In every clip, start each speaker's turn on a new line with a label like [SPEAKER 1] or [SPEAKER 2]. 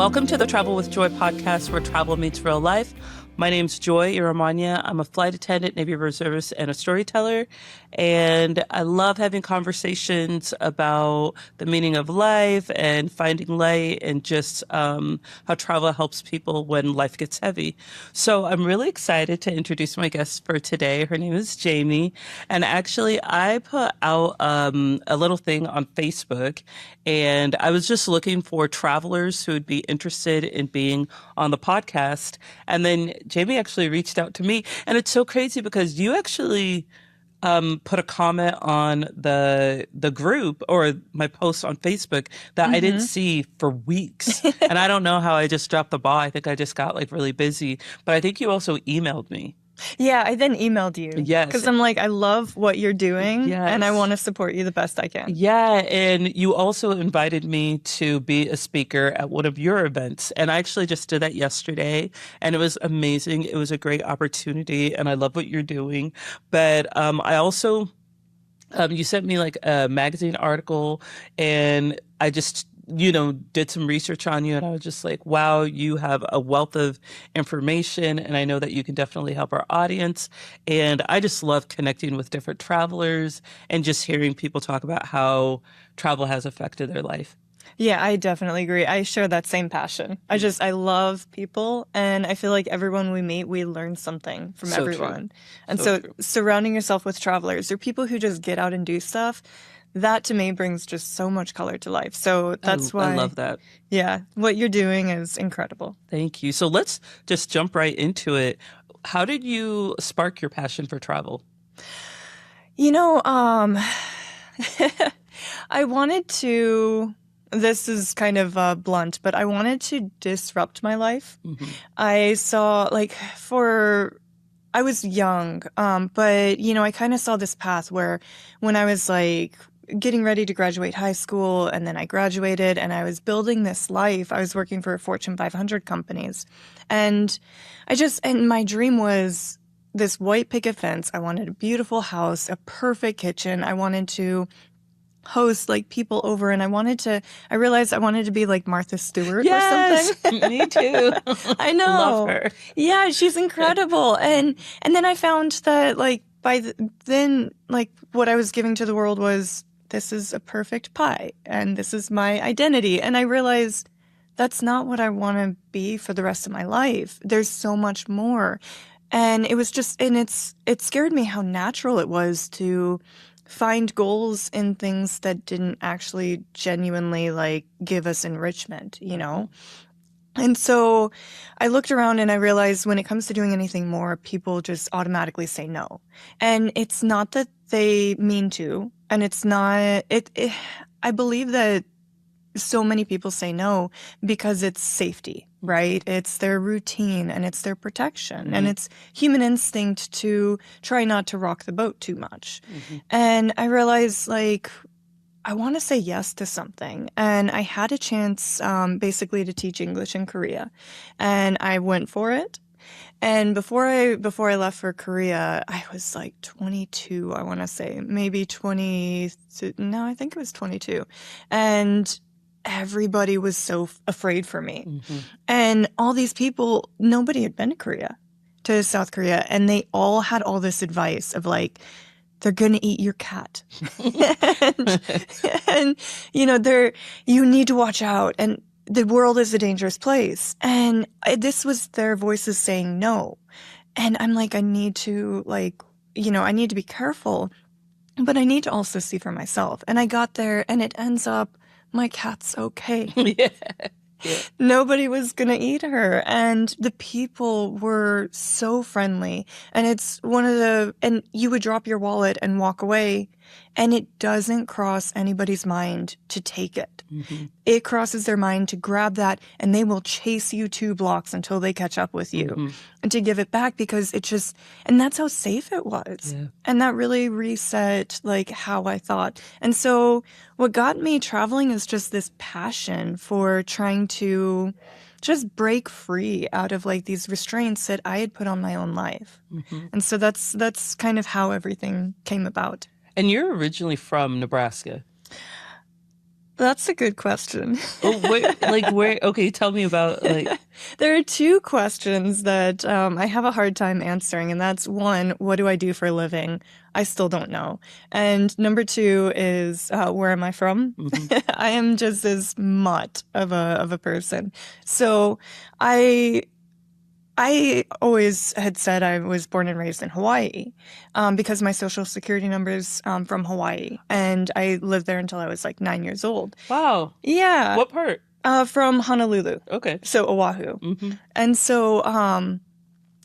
[SPEAKER 1] Welcome to the Travel with Joy podcast, where travel meets real life. My name's Joy Iromuanya. I'm a flight attendant, Navy Reservist, and a storyteller. And I love having conversations about the meaning of life and finding light and just how travel helps people when life gets heavy. So I'm really excited to introduce my guest for today. Her name is Jaime. And actually, I put out a little thing on Facebook, and I was just looking for travelers who would be interested in being on the podcast. And then Jaime actually reached out to me, and it's so crazy because you actually put a comment on the group or my post on Facebook that I didn't see for weeks. And I don't know how I just dropped the ball. I think I just got like really busy, but I think you also emailed me.
[SPEAKER 2] Yeah, I then emailed you.
[SPEAKER 1] Yes.
[SPEAKER 2] Because I'm like, I love what you're doing, and I want to support you the best I can.
[SPEAKER 1] Yeah, and you also invited me to be a speaker at one of your events, and I actually just did that yesterday, and it was amazing. It was a great opportunity, and I love what you're doing. But I also, you sent me like a magazine article, and I just did some research on you, and I was just like, wow, you have a wealth of information, and I know that you can definitely help our audience. And I just love connecting with different travelers and just hearing people talk about how travel has affected their life.
[SPEAKER 2] Yeah, I definitely agree. I share that same passion. I love people, and I feel like everyone we meet, we learn something from everyone.
[SPEAKER 1] True.
[SPEAKER 2] And so surrounding yourself with travelers or people who just get out and do stuff, that to me brings just so much color to life. So that's why
[SPEAKER 1] I love that.
[SPEAKER 2] Yeah, what you're doing is incredible.
[SPEAKER 1] Thank you. So let's just jump right into it. How did you spark your passion for travel?
[SPEAKER 2] I wanted to, this is kind of blunt, but I wanted to disrupt my life. I saw, I was young, but, I kind of saw this path where when I was getting ready to graduate high school, and then I graduated and I was building this life. I was working for Fortune 500 companies, and my dream was this white picket fence. I wanted a beautiful house, a perfect kitchen. I wanted to host people over, and I realized I wanted to be like Martha Stewart or something.
[SPEAKER 1] Me too.
[SPEAKER 2] I know.
[SPEAKER 1] Love her.
[SPEAKER 2] Yeah, she's incredible. And then I found that then what I was giving to the world was, this is a perfect pie, and this is my identity. And I realized that's not what I want to be for the rest of my life. There's so much more. And it was it scared me how natural it was to find goals in things that didn't actually genuinely give us enrichment, And so I looked around and I realized when it comes to doing anything more, people just automatically say no. And it's not that they mean to, and it's not, I believe that so many people say no because it's safety, right? It's their routine and it's their protection, and it's human instinct to try not to rock the boat too much. And I realized I want to say yes to something. And I had a chance basically to teach English in Korea, and I went for it. And before I left for Korea, I was 22, I want to say, maybe 20. No, I think it was 22. And everybody was so afraid for me. And all these people, nobody had been to South Korea, and they all had all this advice of they're going to eat your cat. and you need to watch out. And the world is a dangerous place. And this was their voices saying no. And I'm I need to I need to be careful, but I need to also see for myself. And I got there, and it ends up my cat's okay.
[SPEAKER 1] Yeah.
[SPEAKER 2] Nobody was going to eat her. And the people were so friendly. And it's and you would drop your wallet and walk away, and it doesn't cross anybody's mind to take it. It crosses their mind to grab that, and they will chase you 2 blocks until they catch up with you and to give it back, because and that's how safe it was. Yeah. And that really reset how I thought. And so what got me traveling is just this passion for trying to just break free out of these restraints that I had put on my own life. And so that's kind of how everything came about.
[SPEAKER 1] And you're originally from Nebraska.
[SPEAKER 2] That's a good question.
[SPEAKER 1] Oh, where? Okay, tell me about
[SPEAKER 2] There are two questions that I have a hard time answering, and that's one, what do I do for a living? I still don't know. And number two is where am I from?
[SPEAKER 1] mhm.
[SPEAKER 2] I am just this mutt of a person. So I I always had said I was born and raised in Hawaii because my social security number is from Hawaii, and I lived there until I was like 9 years old.
[SPEAKER 1] Wow.
[SPEAKER 2] Yeah,
[SPEAKER 1] What part?
[SPEAKER 2] from Honolulu,
[SPEAKER 1] Okay.
[SPEAKER 2] so Oahu.
[SPEAKER 1] hmm
[SPEAKER 2] And so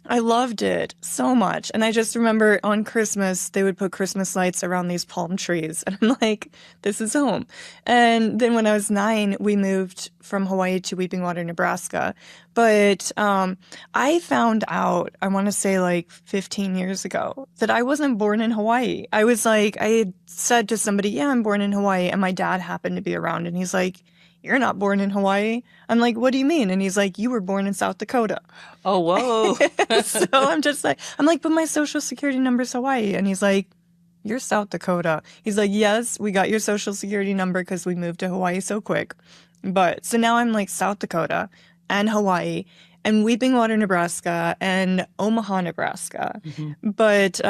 [SPEAKER 2] I loved it so much. And I just remember on Christmas, they would put Christmas lights around these palm trees. And I'm like, this is home. And then when I was 9, we moved from Hawaii to Weeping Water, Nebraska. But I found out, I want to say like 15 years ago, that I wasn't born in Hawaii. I was like, I had said to somebody, yeah, I'm born in Hawaii. And my dad happened to be around. And he's like, you're not born in Hawaii. I'm like, what do you mean? And he's like, you were born in South Dakota.
[SPEAKER 1] Oh, whoa.
[SPEAKER 2] So I'm like, but my social security number's Hawaii. And he's like, you're South Dakota. He's like, yes, we got your social security number because we moved to Hawaii so quick. But so now I'm like South Dakota and Hawaii and Weeping Water, Nebraska and Omaha, Nebraska.
[SPEAKER 1] Mhm.
[SPEAKER 2] But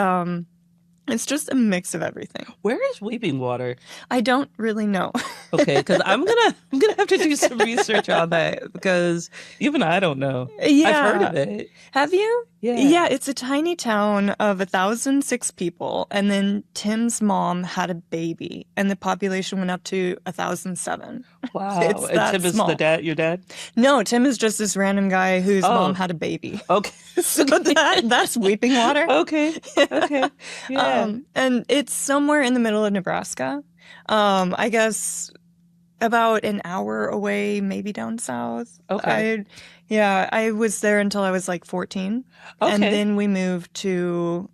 [SPEAKER 2] it's just a mix of everything.
[SPEAKER 1] Where is Weeping Water?
[SPEAKER 2] I don't really know.
[SPEAKER 1] Okay, because I'm gonna have to do some research on that because even I don't know. I've heard of it.
[SPEAKER 2] Have you?
[SPEAKER 1] Yeah.
[SPEAKER 2] Yeah, it's a tiny town of 1,006 people, and then Tim's mom had a baby, and the population went up to 1,007.
[SPEAKER 1] Wow.
[SPEAKER 2] It's
[SPEAKER 1] And
[SPEAKER 2] that
[SPEAKER 1] Tim is
[SPEAKER 2] small.
[SPEAKER 1] the dad, your dad?
[SPEAKER 2] No, Tim is just this random guy whose
[SPEAKER 1] Oh.
[SPEAKER 2] mom had a baby.
[SPEAKER 1] Okay.
[SPEAKER 2] So that's Weeping Water.
[SPEAKER 1] Okay. Okay. Yeah.
[SPEAKER 2] And it's somewhere in the middle of Nebraska. I guess about an hour away, maybe down south.
[SPEAKER 1] Okay.
[SPEAKER 2] I was there until I was like 14.
[SPEAKER 1] Okay.
[SPEAKER 2] And then we moved to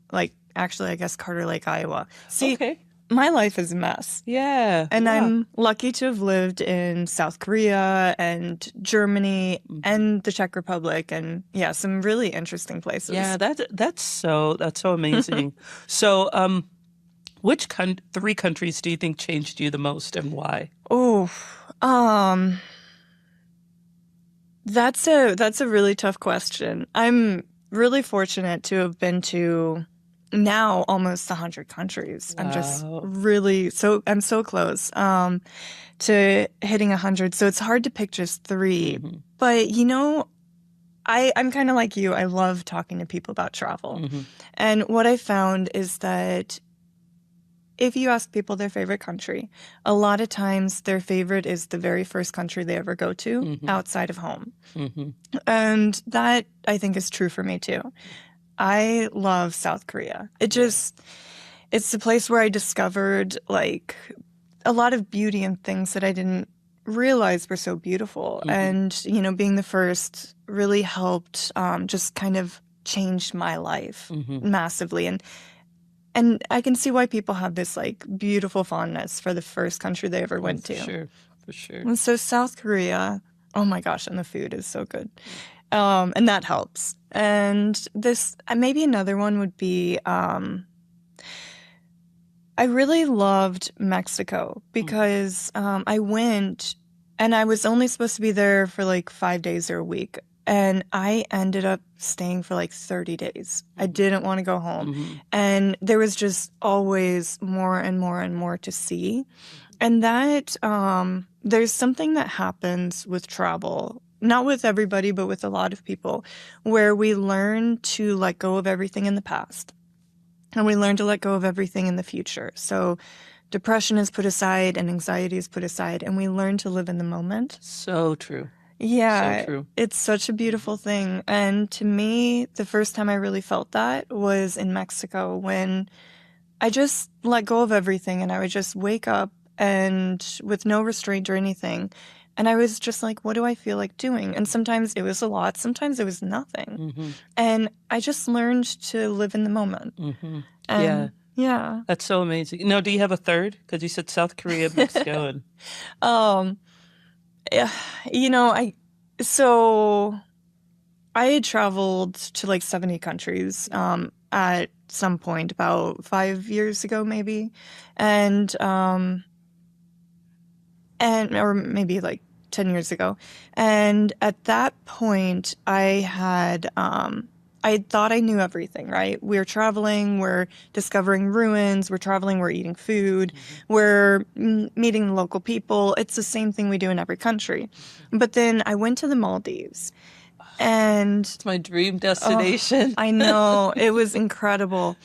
[SPEAKER 2] actually, I guess Carter Lake, Iowa. See,
[SPEAKER 1] Okay.
[SPEAKER 2] my life is a mess.
[SPEAKER 1] Yeah.
[SPEAKER 2] And
[SPEAKER 1] yeah.
[SPEAKER 2] I'm lucky to have lived in South Korea and Germany
[SPEAKER 1] Mhm.
[SPEAKER 2] and the Czech Republic and some really interesting places.
[SPEAKER 1] Yeah, that's so amazing. So, which 3 countries do you think changed you the most and why?
[SPEAKER 2] Oh, that's a really tough question. I'm really fortunate to have been to now almost 100 countries. I'm just
[SPEAKER 1] Wow.
[SPEAKER 2] really I'm so close to hitting 100. So it's hard to pick just 3.
[SPEAKER 1] Mhm.
[SPEAKER 2] But I'm kind of like you. I love talking to people about travel.
[SPEAKER 1] Mhm.
[SPEAKER 2] And what I found is that if you ask people their favorite country, a lot of times their favorite is the very first country they ever go to
[SPEAKER 1] Mhm.
[SPEAKER 2] outside of home.
[SPEAKER 1] Mhm.
[SPEAKER 2] And that I think is true for me too. I love South Korea. It's the place where I discovered like a lot of beauty and things that I didn't realize were so beautiful.
[SPEAKER 1] Mhm.
[SPEAKER 2] And, being the first really helped just kind of change my life
[SPEAKER 1] Mhm.
[SPEAKER 2] massively. And I can see why people have this like beautiful fondness for the first country they ever went
[SPEAKER 1] For
[SPEAKER 2] to.
[SPEAKER 1] sure. For sure.
[SPEAKER 2] And so South Korea, oh my gosh, and the food is so good. And that helps. And this, maybe another one would be, I really loved Mexico because I went and I was only supposed to be there for like 5 days or a week. And I ended up staying for like 30 days. I didn't want to go home.
[SPEAKER 1] Mhm.
[SPEAKER 2] And there was just always more and more and more to see. And that there's something that happens with travel, not with everybody, but with a lot of people, where we learn to let go of everything in the past. And we learn to let go of everything in the future. So depression is put aside and anxiety is put aside, and we learn to live in the moment.
[SPEAKER 1] So true.
[SPEAKER 2] Yeah,
[SPEAKER 1] So true.
[SPEAKER 2] it's such a beautiful thing. And to me, the first time I really felt that was in Mexico when I just let go of everything and I would just wake up and with no restraint or anything. And I was just like, what do I feel like doing? And sometimes it was a lot, sometimes it was nothing.
[SPEAKER 1] Mhm.
[SPEAKER 2] And I just learned to live in the moment.
[SPEAKER 1] Mhm.
[SPEAKER 2] And
[SPEAKER 1] Yeah.
[SPEAKER 2] yeah.
[SPEAKER 1] That's so amazing. Now, do you have a third? Because you said South Korea, Mexico, and
[SPEAKER 2] Yeah, so I had traveled to like 70 countries at some point about 5 years ago, maybe. And and or maybe like 10 years ago. And at that point, I thought I knew everything, right? We're traveling, we're discovering ruins, we're traveling, we're eating food, we're meeting local people. It's the same thing we do in every country. But then I went to the Maldives, and
[SPEAKER 1] It's my dream
[SPEAKER 2] oh,
[SPEAKER 1] destination.
[SPEAKER 2] I know, it was incredible.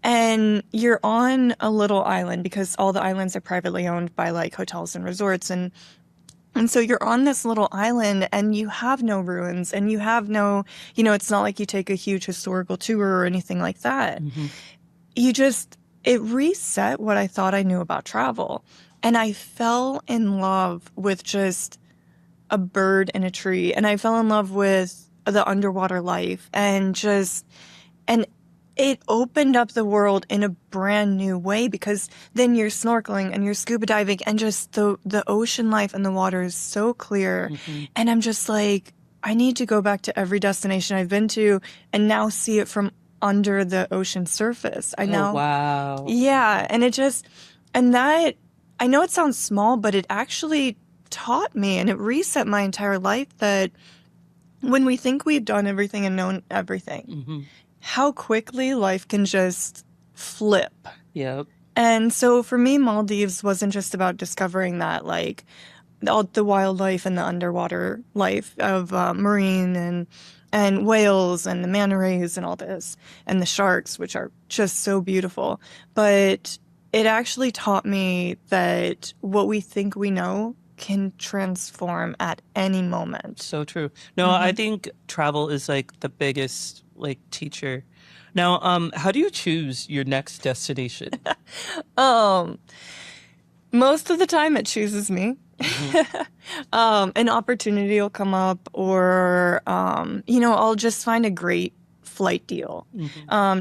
[SPEAKER 2] And you're on a little island because all the islands are privately owned by like hotels and resorts, and so you're on this little island and you have no ruins and you have no, it's not like you take a huge historical tour or anything like that. It reset what I thought I knew about travel. And I fell in love with just a bird in a tree. And I fell in love with the underwater life and it opened up the world in a brand new way, because then you're snorkeling and you're scuba diving and just the ocean life and the water is so clear. And I'm just like, I need to go back to every destination I've been to and now see it from under the ocean surface.
[SPEAKER 1] Wow.
[SPEAKER 2] Yeah. And that, I know it sounds small, but it actually taught me and it reset my entire life that when we think we've done everything and known everything, how quickly life can just flip.
[SPEAKER 1] Yep.
[SPEAKER 2] And so for me, Maldives wasn't just about discovering that, like, all the wildlife and the underwater life of marine and whales and the manta rays and all this, and the sharks, which are just so beautiful. But it actually taught me that what we think we know can transform at any moment.
[SPEAKER 1] So true. No, I think travel is like the biggest like teacher. Now, how do you choose your next destination?
[SPEAKER 2] Most of the time it chooses me. An opportunity will come up, or I'll just find a great flight deal.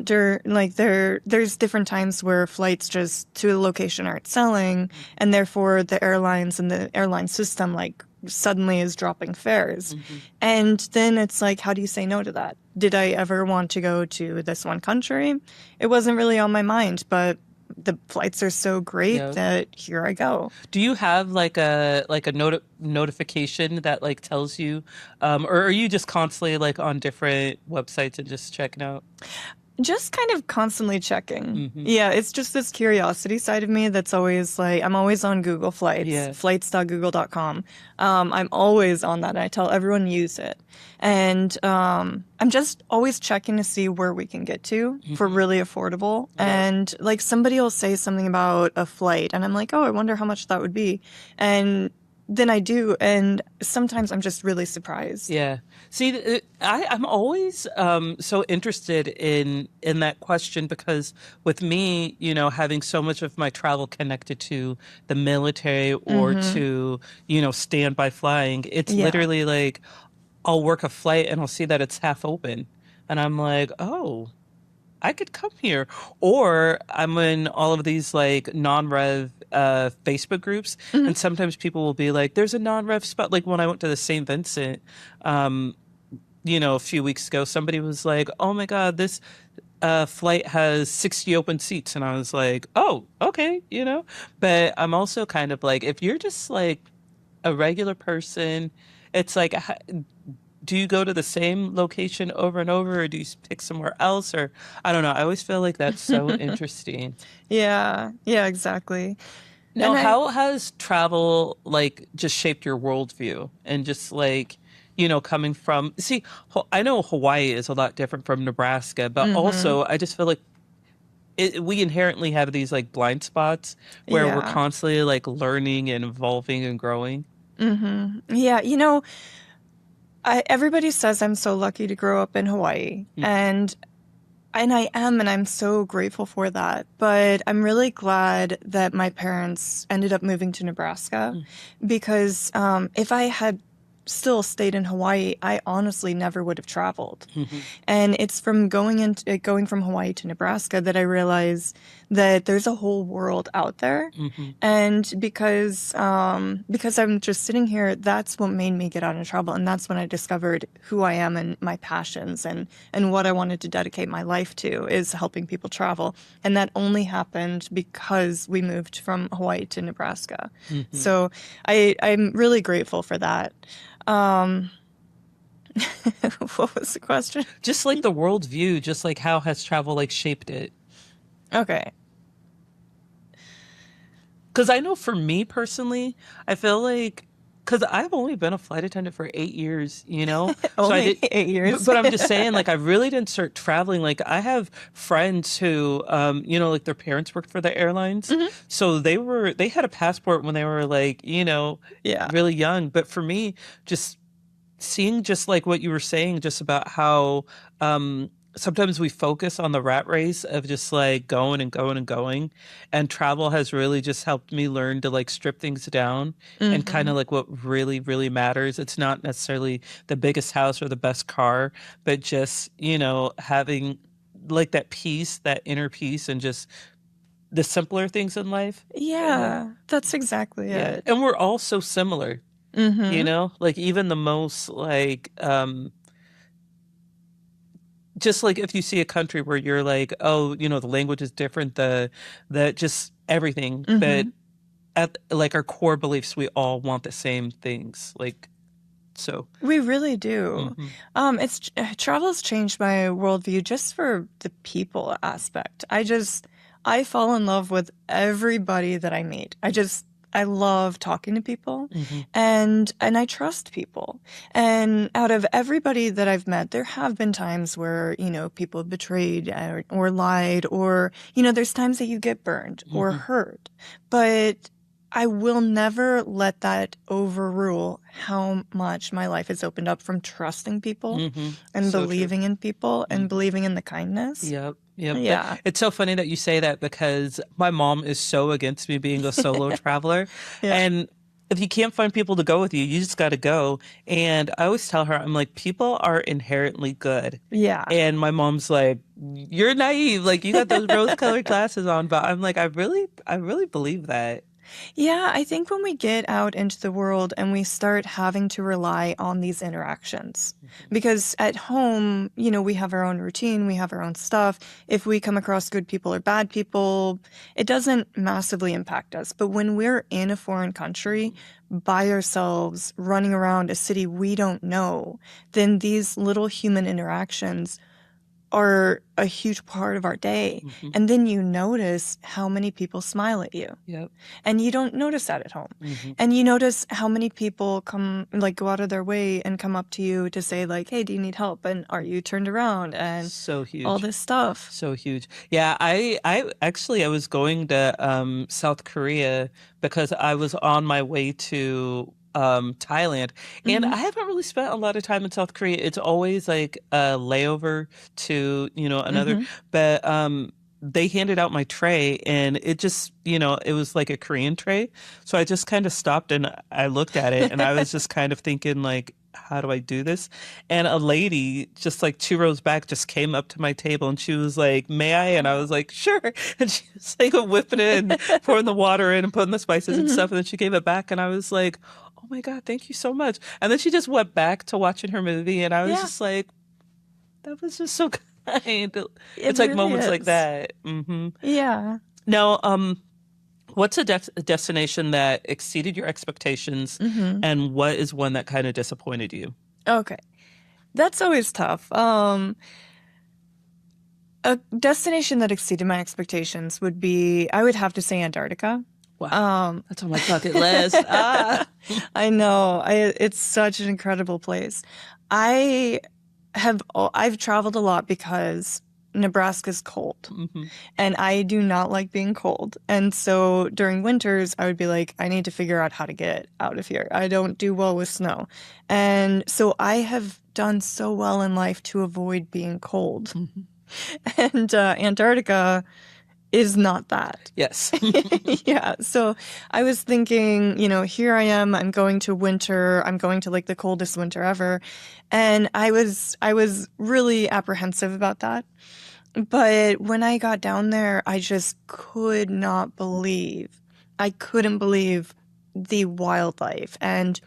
[SPEAKER 2] There's different times where flights just to a location aren't selling, and therefore the airlines and the airline system like suddenly is dropping fares. And then it's like, how do you say no to that? Did I ever want to go to this one country? It wasn't really on my mind, but the flights are so great that here I go.
[SPEAKER 1] Do you have like a notification that like tells you, or are you just constantly like on different websites and just checking out?
[SPEAKER 2] Just kind of constantly checking. Yeah, it's just this curiosity side of me that's always like, I'm always on Google Flights, flights.google.com. I'm always on that, and I tell everyone use it. And I'm just always checking to see where we can get to for really affordable. And like somebody will say something about a flight, and I'm like, oh, I wonder how much that would be. And then I do, and sometimes I'm just really surprised.
[SPEAKER 1] Yeah. See, I'm always so interested in that question, because with me, having so much of my travel connected to the military or to, standby flying, it's literally like I'll work a flight and I'll see that it's half open. And I'm like, oh, I could come here. Or I'm in all of these like non-rev Facebook groups, and sometimes people will be like, there's a non-rev spot. Like when I went to the St. Vincent, a few weeks ago, somebody was like, oh my God, this flight has 60 open seats. And I was like, oh, okay, But I'm also kind of like, if you're just like a regular person, it's like, do you go to the same location over and over, or do you pick somewhere else? Or I don't know. I always feel like that's so interesting.
[SPEAKER 2] Yeah, exactly.
[SPEAKER 1] Now, how has travel like just shaped your worldview, and just like, coming from, see, I know Hawaii is a lot different from Nebraska, but also I just feel like we inherently have these like blind spots where we're constantly like learning and evolving and growing.
[SPEAKER 2] Yeah, everybody says I'm so lucky to grow up in Hawaii, and I am, and I'm so grateful for that. But I'm really glad that my parents ended up moving to Nebraska, because if I had still stayed in Hawaii, I honestly never would have traveled.
[SPEAKER 1] Mm-hmm.
[SPEAKER 2] And it's from going from Hawaii to Nebraska that I realized that there's a whole world out there.
[SPEAKER 1] Mm-hmm.
[SPEAKER 2] And because I'm just sitting here, that's what made me get out and travel. And that's when I discovered who I am and my passions and what I wanted to dedicate my life to is helping people travel. And that only happened because we moved from Hawaii to Nebraska.
[SPEAKER 1] Mm-hmm.
[SPEAKER 2] So I'm really grateful for that. What was the question?
[SPEAKER 1] Just like the world view, just like how has travel like shaped it?
[SPEAKER 2] Okay.
[SPEAKER 1] Because I know for me personally, I feel like because I've only been a flight attendant for 8 years, you know, so I
[SPEAKER 2] Only
[SPEAKER 1] did.
[SPEAKER 2] 8 years.
[SPEAKER 1] But I'm just saying, like, I really didn't start traveling. Like, I have friends who, you know, like their parents worked for the airlines, so they had a passport when they were like, you know,
[SPEAKER 2] Yeah.
[SPEAKER 1] really young. But for me, just seeing just like what you were saying, just about how sometimes we focus on the rat race of just like going and going and going, and travel has really just helped me learn to like strip things down and kind of like what really, really matters. It's not necessarily the biggest house or the best car, but just, you know, having like that peace, that inner peace, and just the simpler things in life.
[SPEAKER 2] Yeah, that's exactly
[SPEAKER 1] Yeah.
[SPEAKER 2] it.
[SPEAKER 1] And we're all so similar. You know, like even the most like just like if you see a country where you're like, oh, you know, the language is different, the just everything, but at like our core beliefs, we all want the same things. Like so.
[SPEAKER 2] We really do.
[SPEAKER 1] Hmm.
[SPEAKER 2] Travel's changed my worldview just for the people aspect. I fall in love with everybody that I meet. I love talking to people
[SPEAKER 1] Hmm.
[SPEAKER 2] and I trust people. And out of everybody that I've met, there have been times where, you know, people have betrayed or lied or, you know, there's times that you get burned or hurt. But I will never let that overrule how much my life has opened up from trusting people and
[SPEAKER 1] So true.
[SPEAKER 2] believing in people and believing in the kindness.
[SPEAKER 1] Yep. Yep.
[SPEAKER 2] Yeah.
[SPEAKER 1] It's so funny that you say that because my mom is so against me being a solo traveler.
[SPEAKER 2] Yeah.
[SPEAKER 1] And if you can't find people to go with you, you just got to go. And I always tell her, I'm like, people are inherently good.
[SPEAKER 2] Yeah.
[SPEAKER 1] And my mom's like, you're naive. Like you got those rose colored glasses on. But I'm like, I really believe that.
[SPEAKER 2] Yeah, I think when we get out into the world and we start having to rely on these interactions, because at home, you know, we have our own routine, we have our own stuff. If we come across good people or bad people, it doesn't massively impact us. But when we're in a foreign country by ourselves, running around a city we don't know, then these little human interactions are a huge part of our day. And then you notice how many people smile at you.
[SPEAKER 1] Yep.
[SPEAKER 2] And you don't notice that at home. And you notice how many people go out of their way and come up to you to say like, hey, do you need help? And are you turned around? And
[SPEAKER 1] So huge.
[SPEAKER 2] all this stuff.
[SPEAKER 1] So huge. Yeah, I was going to South Korea because I was on my way to Thailand, and I haven't really spent a lot of time in South Korea. It's always like a layover to, you know, another, but they handed out my tray and it just, you know, it was like a Korean tray. So I just kind of stopped and I looked at it and I was just kind of thinking like, how do I do this? And a lady just like 2 rows back just came up to my table and she was like, may I? And I was like, sure. And she was like whipping it and pouring the water in and putting the spices and stuff. And then she gave it back and I was like, oh my God, thank you so much. And then she just went back to watching her movie and I was just like, that was just so kind. It's like
[SPEAKER 2] really
[SPEAKER 1] moments like
[SPEAKER 2] is.
[SPEAKER 1] that.
[SPEAKER 2] Yeah.
[SPEAKER 1] Now, what's a destination that exceeded your expectations and what is one that kind of disappointed you?
[SPEAKER 2] Okay. That's always tough. A destination that exceeded my expectations would be, I would have to say Antarctica.
[SPEAKER 1] Wow. That's on my bucket list.
[SPEAKER 2] I know. It's such an incredible place. I've traveled a lot because Nebraska's cold and I do not like being cold. And so during winters, I would be like, I need to figure out how to get out of here. I don't do well with snow. And so I have done so well in life to avoid being cold. And Antarctica is not that.
[SPEAKER 1] Yes.
[SPEAKER 2] Yeah. So I was thinking, here I am, I'm going to winter, I'm going to like the coldest winter ever. And I was really apprehensive about that. But when I got down there, I just I couldn't believe the wildlife and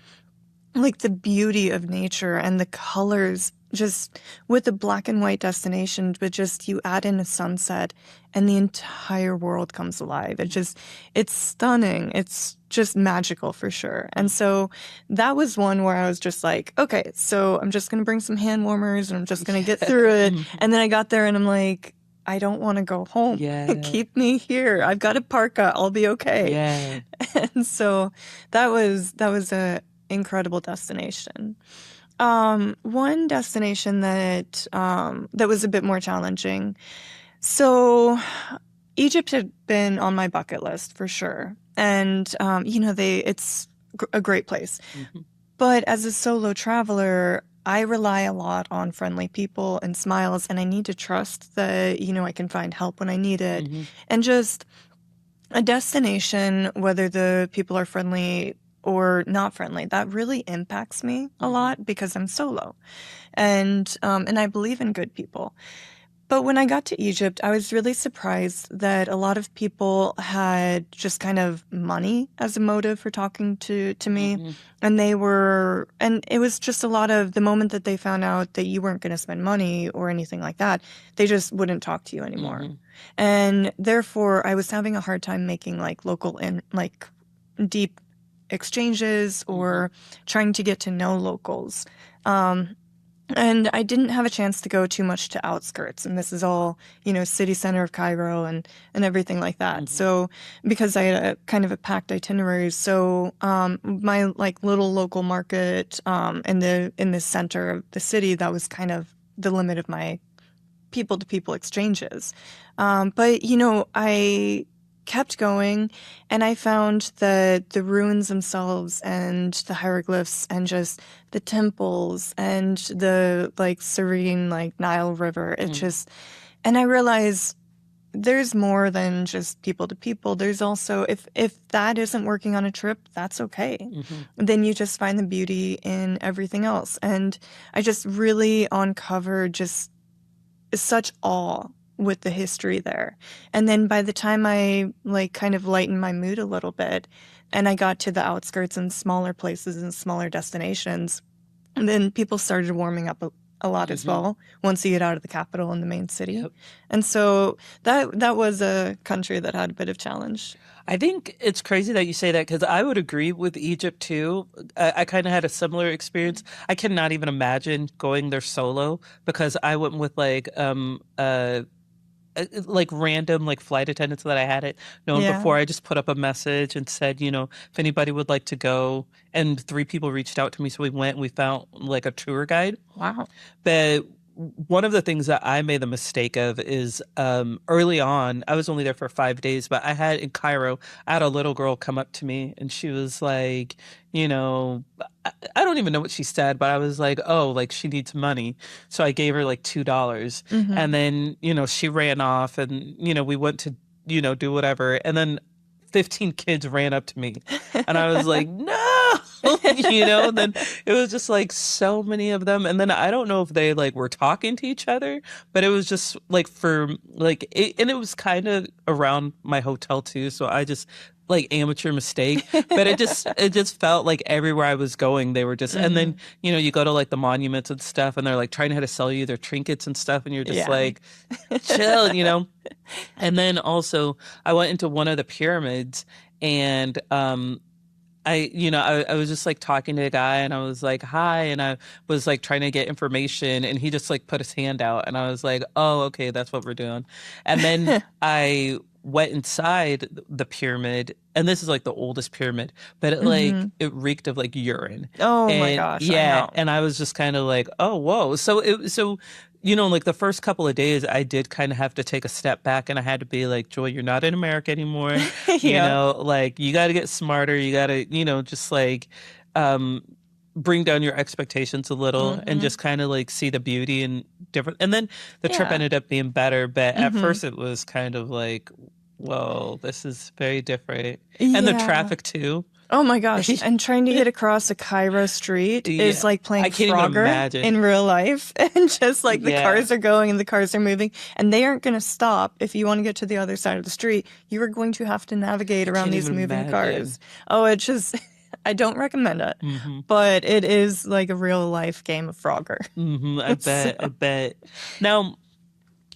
[SPEAKER 2] like the beauty of nature and the colors, just with a black and white destination, but just you add in a sunset and the entire world comes alive. It's stunning. It's just magical for sure. And so that was one where I was just like, okay, so I'm just going to bring some hand warmers and I'm just going to get through it. And then I got there and I'm like, I don't want to go home.
[SPEAKER 1] Yeah.
[SPEAKER 2] Keep me here. I've got a parka. I'll be okay.
[SPEAKER 1] Yeah.
[SPEAKER 2] And so that was a incredible destination. One destination that was a bit more challenging. So Egypt had been on my bucket list for sure, and it's a great place.
[SPEAKER 1] Mm-hmm.
[SPEAKER 2] But as a solo traveler, I rely a lot on friendly people and smiles, and I need to trust that I can find help when I need it,
[SPEAKER 1] Mm-hmm.
[SPEAKER 2] and just a destination, whether the people are friendly or not friendly, that really impacts me a lot because I'm solo, and I believe in good people. But when I got to Egypt, I was really surprised that a lot of people had just kind of money as a motive for talking to me.
[SPEAKER 1] Mm-hmm.
[SPEAKER 2] And it was just a lot of the moment that they found out that you weren't going to spend money or anything like that, they just wouldn't talk to you anymore.
[SPEAKER 1] Mm-hmm.
[SPEAKER 2] And therefore, I was having a hard time making like local and like deep exchanges or trying to get to know locals. And I didn't have a chance to go too much to outskirts, and this is all, city center of Cairo and everything like that.
[SPEAKER 1] Mm-hmm.
[SPEAKER 2] So because I had a kind of a packed itinerary, so my like little local market in the center of the city, that was kind of the limit of my people to people exchanges. But I kept going, and I found that the ruins themselves and the hieroglyphs and just the temples and the like serene like Nile River, and I realized there's more than just people to people. There's also, if that isn't working on a trip, that's okay.
[SPEAKER 1] Mm-hmm.
[SPEAKER 2] Then you just find the beauty in everything else. And I just really uncovered just such awe with the history there. And then by the time I like kind of lightened my mood a little bit and I got to the outskirts and smaller places and smaller destinations, and then people started warming up a lot as well once you get out of the capital and the main city.
[SPEAKER 1] Yep.
[SPEAKER 2] And so that was a country that had a bit of challenge.
[SPEAKER 1] I think it's crazy that you say that because I would agree with Egypt too. I kind of had a similar experience. I cannot even imagine going there solo because I went with like random like flight attendants that I hadn't known before. I just put up a message and said, if anybody would like to go, and 3 people reached out to me, so we went and we found like a tour guide.
[SPEAKER 2] Wow.
[SPEAKER 1] But one of the things that I made the mistake of is early on, I was only there for 5 days, but I had in Cairo, I had a little girl come up to me and she was like, I don't even know what she said, but I was like, oh, like she needs money. So I gave her like $2. And then, she ran off and, we went to, do whatever. And then 15 kids ran up to me and I was like, no, and then it was just like so many of them. And then I don't know if they like were talking to each other, but it was just like and it was kind of around my hotel too. So I just like amateur mistake, but it just felt like everywhere I was going, they were just, and then, you go to like the monuments and stuff and they're like trying to sell you their trinkets and stuff. And you're just like, chill, And then also I went into one of the pyramids and, I was just like talking to a guy and I was like, hi. And I was like trying to get information and he just like put his hand out and I was like, oh, okay, that's what we're doing. And then I went inside the pyramid, and this is like the oldest pyramid, but it reeked of like urine.
[SPEAKER 2] Oh
[SPEAKER 1] and,
[SPEAKER 2] my gosh.
[SPEAKER 1] Yeah.
[SPEAKER 2] I know.
[SPEAKER 1] And I was just kind of like, oh, whoa. So like the first couple of days, I did kind of have to take a step back and I had to be like, Joy, you're not in America anymore.
[SPEAKER 2] Yeah.
[SPEAKER 1] Like you got to get smarter. You got to, just like, bring down your expectations a little and
[SPEAKER 2] Mm-hmm.
[SPEAKER 1] just kind of like see the beauty in different. And then the trip
[SPEAKER 2] Yeah.
[SPEAKER 1] ended up being better, but at
[SPEAKER 2] Mm-hmm.
[SPEAKER 1] first it was kind of like, whoa, this is very different. And the
[SPEAKER 2] Yeah.
[SPEAKER 1] traffic too.
[SPEAKER 2] Oh my gosh. And trying to get across a Cairo street is
[SPEAKER 1] Yeah,
[SPEAKER 2] like playing
[SPEAKER 1] I can't even
[SPEAKER 2] Frogger
[SPEAKER 1] imagine.
[SPEAKER 2] in real life. And just like the
[SPEAKER 1] Yeah,
[SPEAKER 2] cars are going and the cars are moving, and they aren't going to stop. If you want to get to the other side of the street, you are going to have to navigate
[SPEAKER 1] I
[SPEAKER 2] around
[SPEAKER 1] can't
[SPEAKER 2] these
[SPEAKER 1] even
[SPEAKER 2] moving
[SPEAKER 1] imagine.
[SPEAKER 2] cars. Oh, it just, I don't recommend it,
[SPEAKER 1] Hmm.
[SPEAKER 2] but it is like a real life game of Frogger.
[SPEAKER 1] I
[SPEAKER 2] So,
[SPEAKER 1] bet. I bet. Now,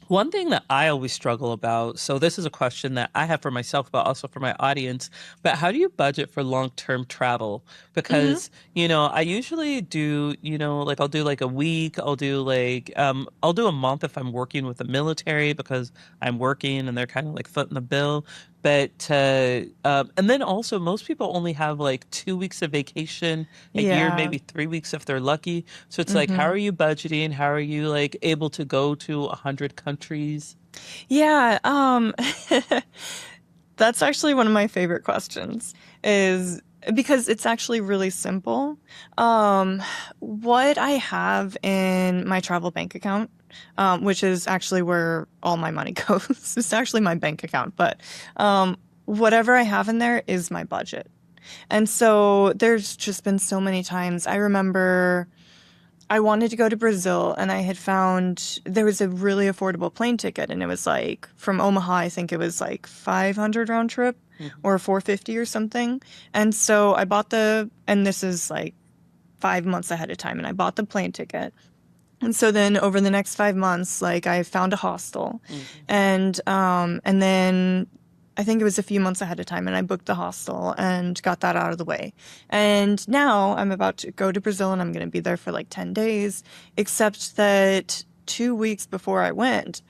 [SPEAKER 1] one thing that I always struggle about, so this is a question that I have for myself, but also for my audience, but how do you budget for long-term travel?
[SPEAKER 2] mhm.
[SPEAKER 1] Because, I usually do, like I'll do like a week, I'll do a month if I'm working with the military because I'm working and they're kind of like footing the bill. But, and then also most people only have like 2 weeks of vacation a year,
[SPEAKER 2] Yeah.
[SPEAKER 1] maybe 3 weeks if they're lucky. So it's like, how
[SPEAKER 2] Hmm.
[SPEAKER 1] are you budgeting? How are you like able to go to 100 countries?
[SPEAKER 2] Yeah. That's actually one of my favorite questions is because it's actually really simple. Um, what I have in my travel bank account, which is actually where all my money goes, it's actually my bank account, but whatever I have in there is my budget. And so there's just been so many times. I remember I wanted to go to Brazil and I had found there was a really affordable plane ticket and it was like from Omaha, I think it was like 500 round trip
[SPEAKER 1] Mhm.
[SPEAKER 2] or 450 or something. And so I bought and this is like 5 months ahead of time and I bought the plane ticket. And so then over the next 5 months, like I found a hostel
[SPEAKER 1] Mhm.
[SPEAKER 2] and then I think it was a few months ahead of time and I booked the hostel and got that out of the way. And now I'm about to go to Brazil and I'm going to be there for like 10 days, except that 2 weeks before I went,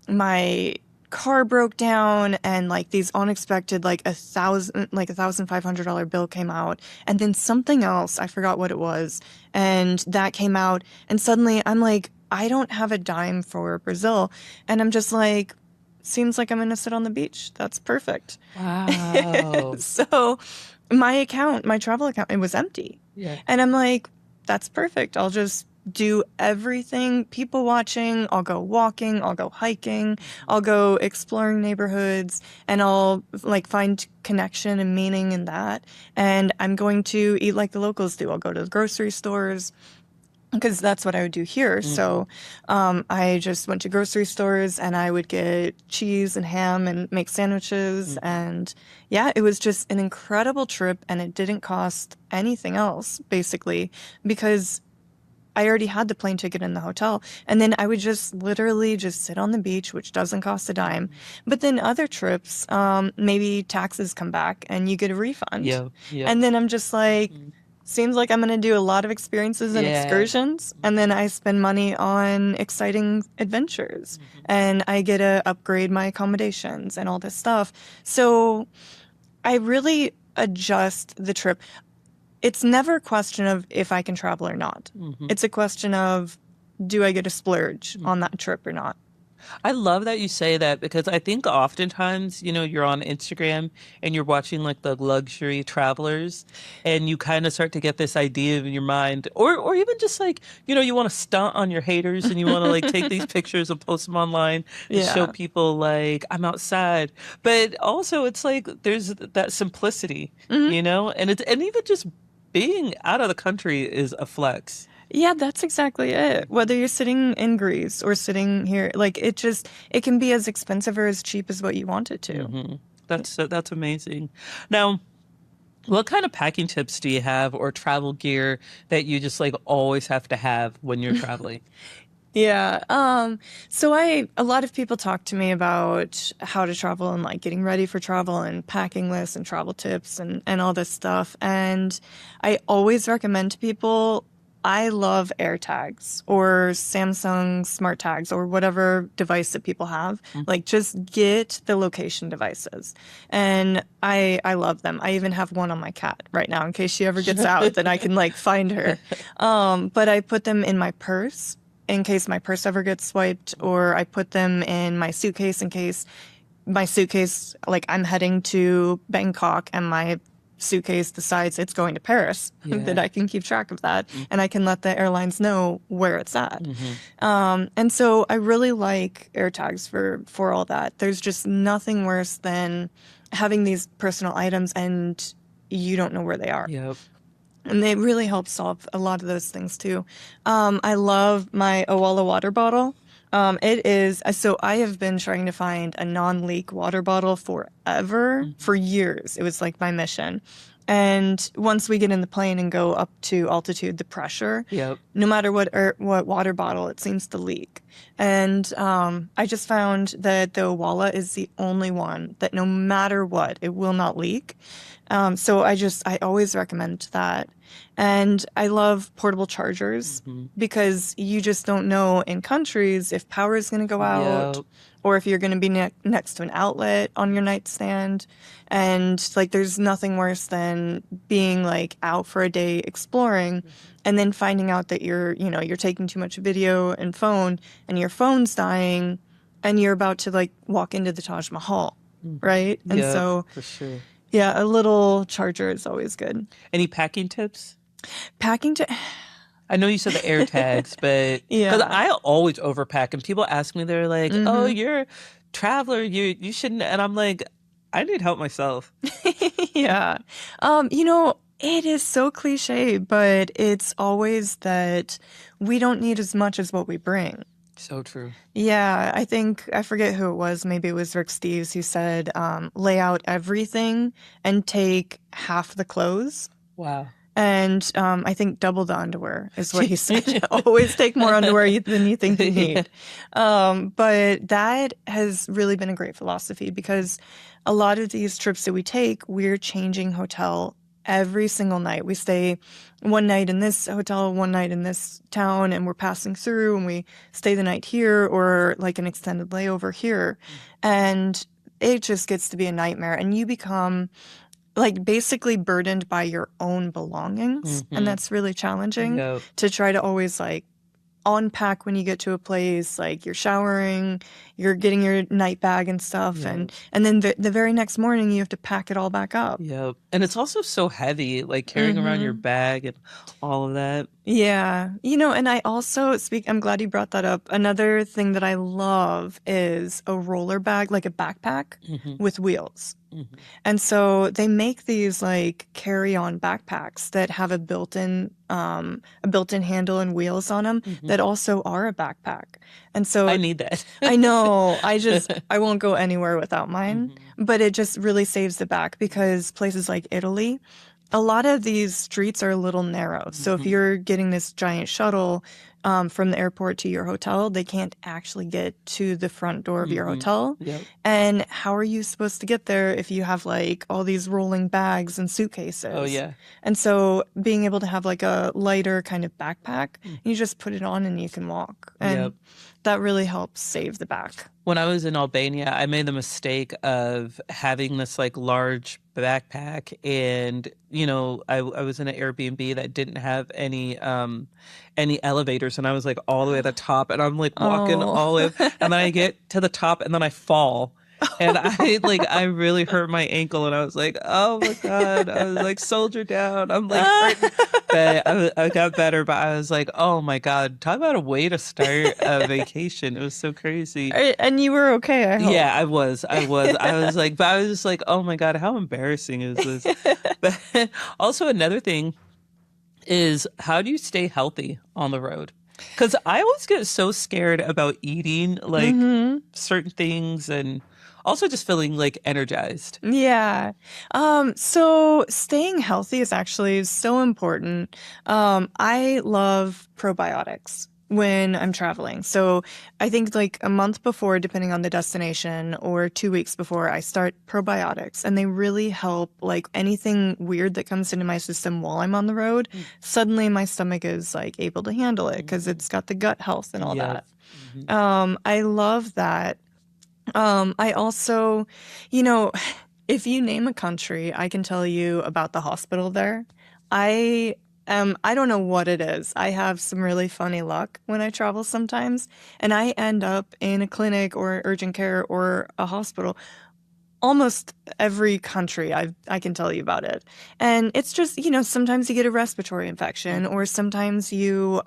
[SPEAKER 2] my car broke down and like these unexpected like $1,500 bill came out and then something else I forgot what it was and that came out and suddenly I'm like I don't have a dime for Brazil and I'm just like seems like I'm gonna sit on the beach, that's perfect.
[SPEAKER 1] Wow.
[SPEAKER 2] So my travel account, it was empty.
[SPEAKER 1] Yeah.
[SPEAKER 2] And I'm like, that's perfect. I'll just do everything, people watching. I'll go walking, I'll go hiking,
[SPEAKER 1] Mhm.
[SPEAKER 2] I'll go exploring neighborhoods, and I'll like find connection and meaning in that. And I'm going to eat like the locals do. I'll go to the grocery stores because that's what I would do here.
[SPEAKER 1] Mhm.
[SPEAKER 2] So I just went to grocery stores and I would get cheese and ham and make sandwiches.
[SPEAKER 1] Mhm.
[SPEAKER 2] And yeah, it was just an incredible trip and it didn't cost anything else, basically, because I already had the plane ticket in the hotel. And then I would just literally just sit on the beach, which doesn't cost a dime.
[SPEAKER 1] Mhm.
[SPEAKER 2] But then other trips, maybe taxes come back and you get a refund.
[SPEAKER 1] Yeah. Yeah.
[SPEAKER 2] And then I'm just like,
[SPEAKER 1] Mhm.
[SPEAKER 2] seems like I'm going to do a lot of experiences and
[SPEAKER 1] Yeah.
[SPEAKER 2] excursions. And then
[SPEAKER 1] Mhm.
[SPEAKER 2] I spend money on exciting adventures
[SPEAKER 1] Mhm.
[SPEAKER 2] and I get to upgrade my accommodations and all this stuff. So I really adjust the trip. It's never a question of if I can travel or not.
[SPEAKER 1] Mhm.
[SPEAKER 2] It's a question of do I get a splurge on
[SPEAKER 1] Mhm.
[SPEAKER 2] that trip or not?
[SPEAKER 1] I love that you say that because I think oftentimes, you're on Instagram and you're watching like the luxury travelers and you kind of start to get this idea in your mind or even just like, you want to stunt on your haters and you want to like take these pictures and post them online and show
[SPEAKER 2] Yeah.
[SPEAKER 1] people like I'm outside. But also it's like there's that simplicity,
[SPEAKER 2] Hmm.
[SPEAKER 1] and even just being out of the country is a flex.
[SPEAKER 2] Yeah, that's exactly it. Whether you're sitting in Greece or sitting here, like it can be as expensive or as cheap as what you want it to.
[SPEAKER 1] Hmm. That's amazing. Now, what kind of packing tips do you have or travel gear that you just like always have to have when you're traveling?
[SPEAKER 2] Yeah. So a lot of people talk to me about how to travel and like getting ready for travel and packing lists and travel tips and all this stuff. And I always recommend to people, I love AirTags or Samsung smart tags or whatever device that people have. Like just get the location devices. And I love them. I even have one on my cat right now in case she ever gets out, then I can like find her. But I put them in my purse in case my purse ever gets swiped, or I put them in my suitcase in case my suitcase, like I'm heading to Bangkok and my suitcase decides it's going to Paris, that I can keep track of that and I can let the airlines know where it's at. And so I really like AirTags for all that. There's just nothing worse than having these personal items and you don't know where they are.
[SPEAKER 1] Yep.
[SPEAKER 2] And they really help solve a lot of those things too. I love my Owala water bottle. It is, so I have been trying to find a non-leak water bottle forever, for years. It was like my mission. And once we get in the plane and go up to altitude, the pressure, no matter what water bottle, it seems to leak. And I just found that the Owala is the only one that no matter what, it will not leak. So I always recommend that. And I love portable chargers because you just don't know in countries if power is going to go out or if you're going to be next to an outlet on your nightstand. And like, there's nothing worse than being like out for a day exploring and then finding out that you're taking too much video and phone and your phone's dying and you're about to like walk into the Taj Mahal. Right. And so,
[SPEAKER 1] for sure.
[SPEAKER 2] Yeah, a little charger is always good.
[SPEAKER 1] Any packing tips?
[SPEAKER 2] I
[SPEAKER 1] know you said the AirTags, but because I always overpack, and people ask me, they're like, "Oh, you're a traveler, you shouldn't," and I'm like, I need help myself.
[SPEAKER 2] Yeah, it is so cliche, but it's always that we don't need as much as what we bring.
[SPEAKER 1] So true.
[SPEAKER 2] Yeah, I forget who it was. Maybe it was Rick Steves who said, lay out everything and take half the clothes.
[SPEAKER 1] Wow.
[SPEAKER 2] And I think double the underwear is what he said. Always take more underwear than you think you need. But that has really been a great philosophy because a lot of these trips that we take, we're changing hotel every single night. We stay one night in this hotel, one night in this town, and we're passing through and we stay the night here or like an extended layover here. And it just gets to be a nightmare. And you become like basically burdened by your own belongings. And that's really challenging to try to always like unpack when you get to a place, like you're showering, you're getting your night bag and stuff. And then the very next morning you have to pack it all back up.
[SPEAKER 1] Yep. And it's also so heavy, like carrying around your bag and all of that.
[SPEAKER 2] Yeah. And I also I'm glad you brought that up. Another thing that I love is a roller bag, like a backpack with wheels. And so they make these like carry-on backpacks that have a built-in handle and wheels on them that also are a backpack. And so
[SPEAKER 1] I need that.
[SPEAKER 2] I know. I won't go anywhere without mine, but it just really saves the back because places like Italy, a lot of these streets are a little narrow. So if you're getting this giant shuttle from the airport to your hotel, they can't actually get to the front door of your hotel. And how are you supposed to get there if you have like all these rolling bags and suitcases?
[SPEAKER 1] Oh, yeah.
[SPEAKER 2] And so being able to have like a lighter kind of backpack, you just put it on and you can walk. And that really helps save the back.
[SPEAKER 1] When I was in Albania, I made the mistake of having this like large backpack and, I was in an Airbnb that didn't have any elevators and I was like all the way at the top and I'm like walking all the way and then I get to the top and then I fall. And I really hurt my ankle and I was like, oh my God, I was like, soldier down. I'm like, hurting. But I got better, but I was like, oh my God, talk about a way to start a vacation. It was so crazy.
[SPEAKER 2] And you were okay, I hope.
[SPEAKER 1] Yeah, I was like, but I was just like, oh my God, how embarrassing is this? But also another thing is how do you stay healthy on the road? Because I always get so scared about eating like certain things and also just feeling like energized.
[SPEAKER 2] Yeah. So staying healthy is actually so important. I love probiotics when I'm traveling. So I think like a month before, depending on the destination, or 2 weeks before, I start probiotics and they really help like anything weird that comes into my system while I'm on the road. Suddenly my stomach is like able to handle it because it's got the gut health and all that. I love that. I also, if you name a country, I can tell you about the hospital there. I don't know what it is. I have some really funny luck when I travel sometimes, and I end up in a clinic or urgent care or a hospital almost every country I can tell you about it. And it's just, sometimes you get a respiratory infection, or sometimes you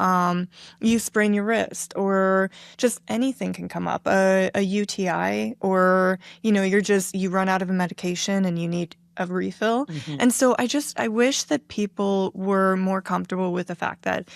[SPEAKER 2] sprain your wrist, or just anything can come up, a UTI, or, you run out of a medication and you need a refill. And so I wish that people were more comfortable with the fact that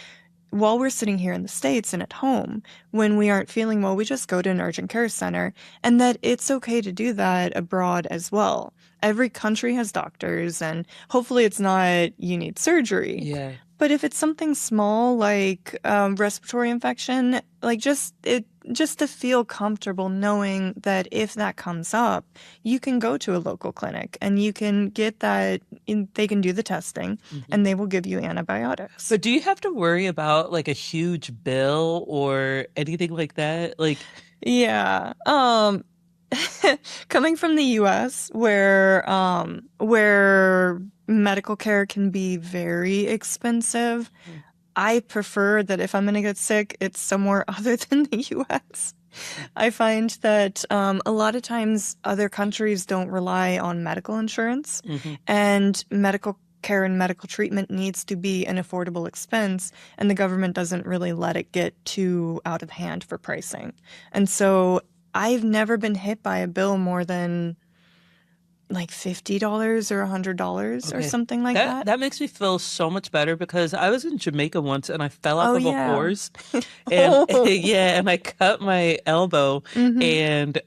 [SPEAKER 2] while we're sitting here in the States and at home, when we aren't feeling well, we just go to an urgent care center, and that it's okay to do that abroad as well. Every country has doctors, and hopefully it's not you need surgery.
[SPEAKER 1] Yeah.
[SPEAKER 2] But if it's something small like respiratory infection, like just to feel comfortable knowing that if that comes up, you can go to a local clinic and you can get that. They can do the testing and they will give you antibiotics.
[SPEAKER 1] But do you have to worry about like a huge bill or anything like that? Like,
[SPEAKER 2] yeah. Coming from the U.S., where medical care can be very expensive, I prefer that if I'm going to get sick, it's somewhere other than the U.S. I find that a lot of times other countries don't rely on medical insurance, and medical care and medical treatment needs to be an affordable expense, and the government doesn't really let it get too out of hand for pricing. And so I've never been hit by a bill more than like $50 or $100 or something like that.
[SPEAKER 1] That makes me feel so much better, because I was in Jamaica once and I fell off of a horse, and and I cut my elbow, and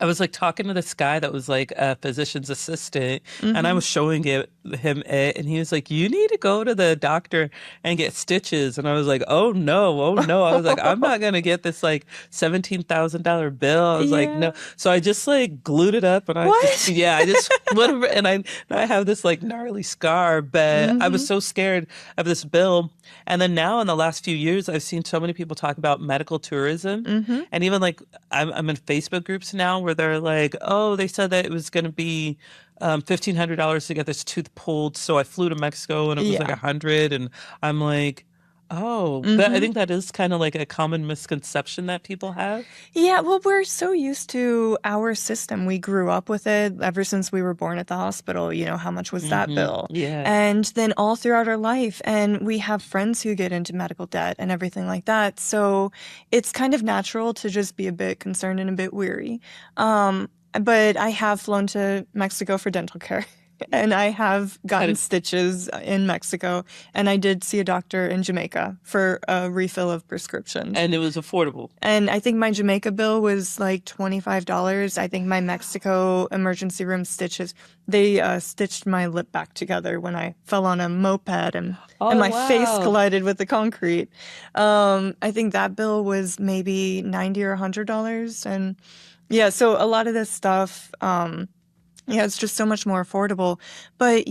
[SPEAKER 1] I was like talking to this guy that was like a physician's assistant, and I was showing him it, and he was like, "You need to go to the doctor and get stitches." And I was like, "Oh no, oh no!" I was like, "I'm not gonna get this like $17,000 bill." I was like, "No." So I just like glued it up, and I just whatever, and I have this like gnarly scar, but I was so scared of this bill. And then now in the last few years, I've seen so many people talk about medical tourism, and even like I'm in Facebook groups now where they're like, "Oh, they said that it was going to be $1,500 to get this tooth pulled, so I flew to Mexico and it was like $100," and I'm like, "Oh," but I think that is kind of like a common misconception that people have.
[SPEAKER 2] Yeah, well, we're so used to our system. We grew up with it ever since we were born at the hospital. How much was that bill?
[SPEAKER 1] Yeah.
[SPEAKER 2] And then all throughout our life, and we have friends who get into medical debt and everything like that. So it's kind of natural to just be a bit concerned and a bit weary. But I have flown to Mexico for dental care. And I have gotten stitches in Mexico, and I did see a doctor in Jamaica for a refill of prescriptions.
[SPEAKER 1] And it was affordable.
[SPEAKER 2] And I think my Jamaica bill was like $25. I think my Mexico emergency room stitches, they stitched my lip back together when I fell on a moped and my face collided with the concrete. I think that bill was maybe $90 or $100. And yeah, so a lot of this stuff... it's just so much more affordable. But,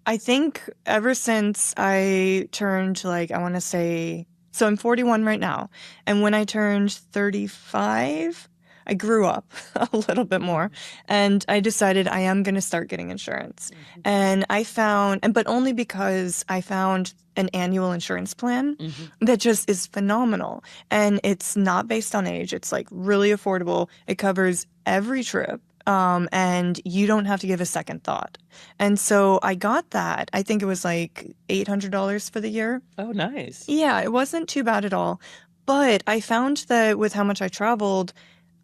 [SPEAKER 2] I think ever since I turned, like, I want to say, so I'm 41 right now. And when I turned 35, I grew up a little bit more, and I decided I am going to start getting insurance. And I found, but only because I found an annual insurance plan that just is phenomenal. And it's not based on age. It's like really affordable. It covers every trip. And you don't have to give a second thought. And so I got that. I think it was like $800 for the year.
[SPEAKER 1] Oh, nice.
[SPEAKER 2] Yeah, it wasn't too bad at all. But I found that with how much I traveled,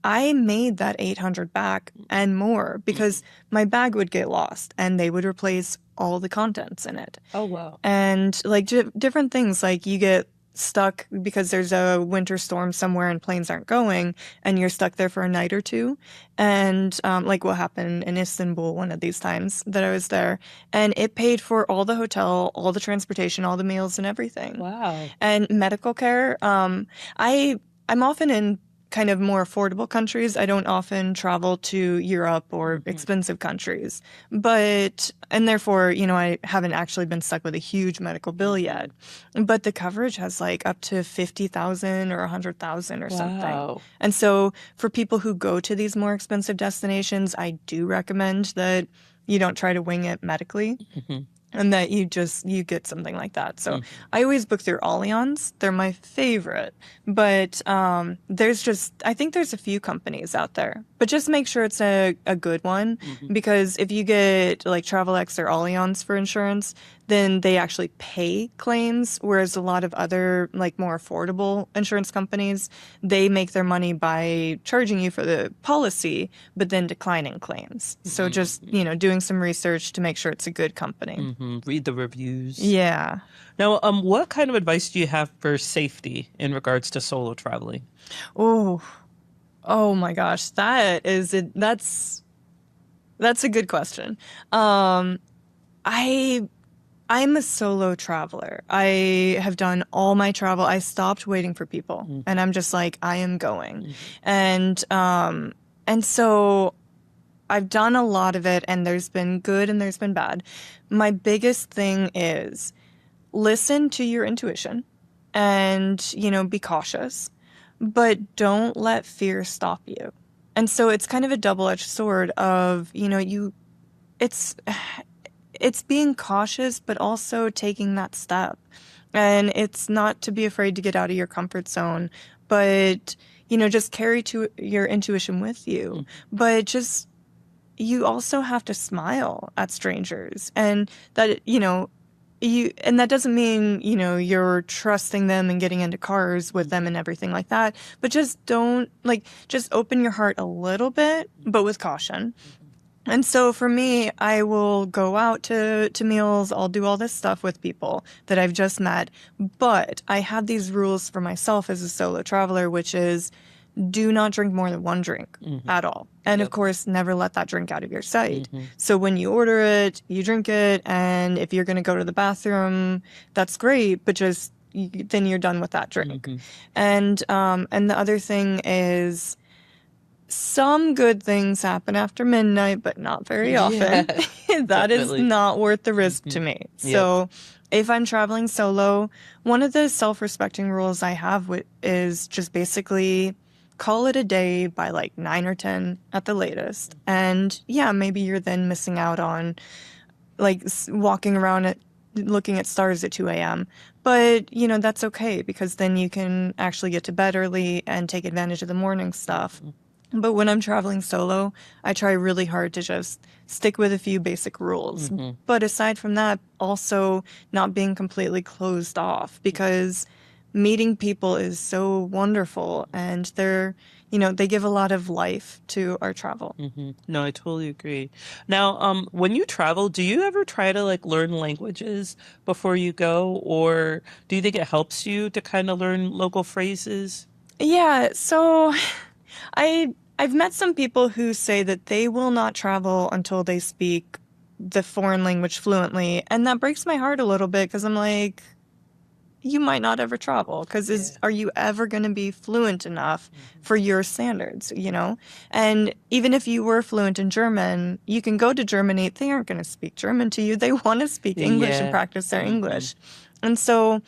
[SPEAKER 2] I made that $800 back and more, because my bag would get lost and they would replace all the contents in it.
[SPEAKER 1] Oh, wow.
[SPEAKER 2] And like different things, like you get stuck because there's a winter storm somewhere and planes aren't going, and you're stuck there for a night or two. And like what happened in Istanbul one of these times that I was there, and it paid for all the hotel, all the transportation, all the meals and everything.
[SPEAKER 1] Wow.
[SPEAKER 2] And medical care, I'm often in kind of more affordable countries. I don't often travel to Europe or expensive countries, and therefore, I haven't actually been stuck with a huge medical bill yet. But the coverage has like up to 50,000 or 100,000 or something. And so for people who go to these more expensive destinations, I do recommend that you don't try to wing it medically. and that you get something like that. So I always book through Allianz. They're my favorite. But I think there's a few companies out there. But just make sure it's a good one, because if you get like TravelX or Allianz for insurance, then they actually pay claims, whereas a lot of other like more affordable insurance companies, they make their money by charging you for the policy, but then declining claims. So just, doing some research to make sure it's a good company.
[SPEAKER 1] Read the reviews.
[SPEAKER 2] Yeah.
[SPEAKER 1] Now, what kind of advice do you have for safety in regards to solo traveling?
[SPEAKER 2] Oh my gosh, that's a good question. I'm a solo traveler. I have done all my travel. I stopped waiting for people, and I'm just like, I am going. And so I've done a lot of it, and there's been good and there's been bad. My biggest thing is listen to your intuition and, be cautious, but don't let fear stop you. And so it's kind of a double-edged sword of, it's being cautious, but also taking that step. And it's not to be afraid to get out of your comfort zone, but, just carry to your intuition with you. But just, you also have to smile at strangers, and that, and that doesn't mean, you're trusting them and getting into cars with them and everything like that, but just just open your heart a little bit, but with caution. And so for me, I will go out to meals. I'll do all this stuff with people that I've just met. But I have these rules for myself as a solo traveler, which is do not drink more than one drink at all. And of course, never let that drink out of your sight. So when you order it, you drink it. And if you're going to go to the bathroom, that's great. But just then you're done with that drink. And the other thing is, some good things happen after midnight, but not very often. That is not worth the risk to me. So if I'm traveling solo, one of the self-respecting rules I have is just basically call it a day by like 9 or 10 at the latest. And yeah, maybe you're then missing out on like walking around looking at stars at 2 a.m. But, that's okay, because then you can actually get to bed early and take advantage of the morning stuff. But when I'm traveling solo, I try really hard to just stick with a few basic rules. But aside from that, also not being completely closed off, because meeting people is so wonderful, and they give a lot of life to our travel.
[SPEAKER 1] No, I totally agree. Now, when you travel, do you ever try to like learn languages before you go, or do you think it helps you to kind of learn local phrases?
[SPEAKER 2] Yeah, so I've met some people who say that they will not travel until they speak the foreign language fluently, and that breaks my heart a little bit, because I'm like, you might not ever travel, because are you ever going to be fluent enough for your standards, And even if you were fluent in German, you can go to Germany. They aren't going to speak German to you. They want to speak English and practice their English. And so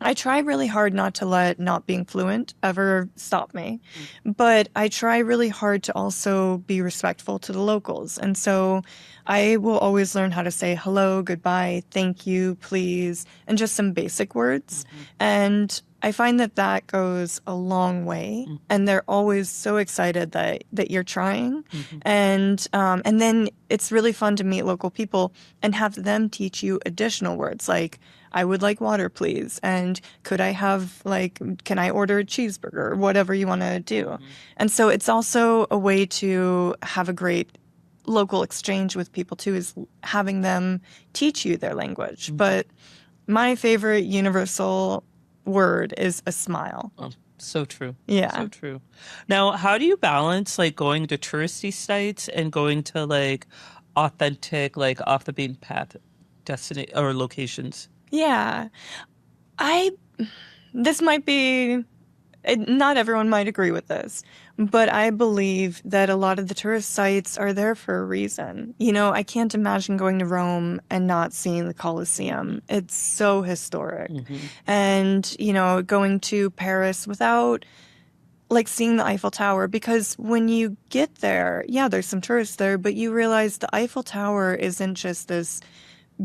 [SPEAKER 2] I try really hard not to let not being fluent ever stop me, but I try really hard to also be respectful to the locals. And so I will always learn how to say hello, goodbye, thank you, please, and just some basic words. And I find that goes a long way, and they're always so excited that you're trying. And then it's really fun to meet local people and have them teach you additional words, like, I would like water, please. And could I have, can I order a cheeseburger, or whatever you want to do? And so it's also a way to have a great local exchange with people too, is having them teach you their language. But my favorite universal word is a smile.
[SPEAKER 1] Oh, so true.
[SPEAKER 2] Yeah.
[SPEAKER 1] So true. Now, how do you balance like going to touristy sites and going to like authentic, like off the beaten path destination or locations?
[SPEAKER 2] Yeah. This might be, not everyone might agree with this, but I believe that a lot of the tourist sites are there for a reason. I can't imagine going to Rome and not seeing the Colosseum. It's so historic. And, going to Paris without seeing the Eiffel Tower, because when you get there, yeah, there's some tourists there, but you realize the Eiffel Tower isn't just this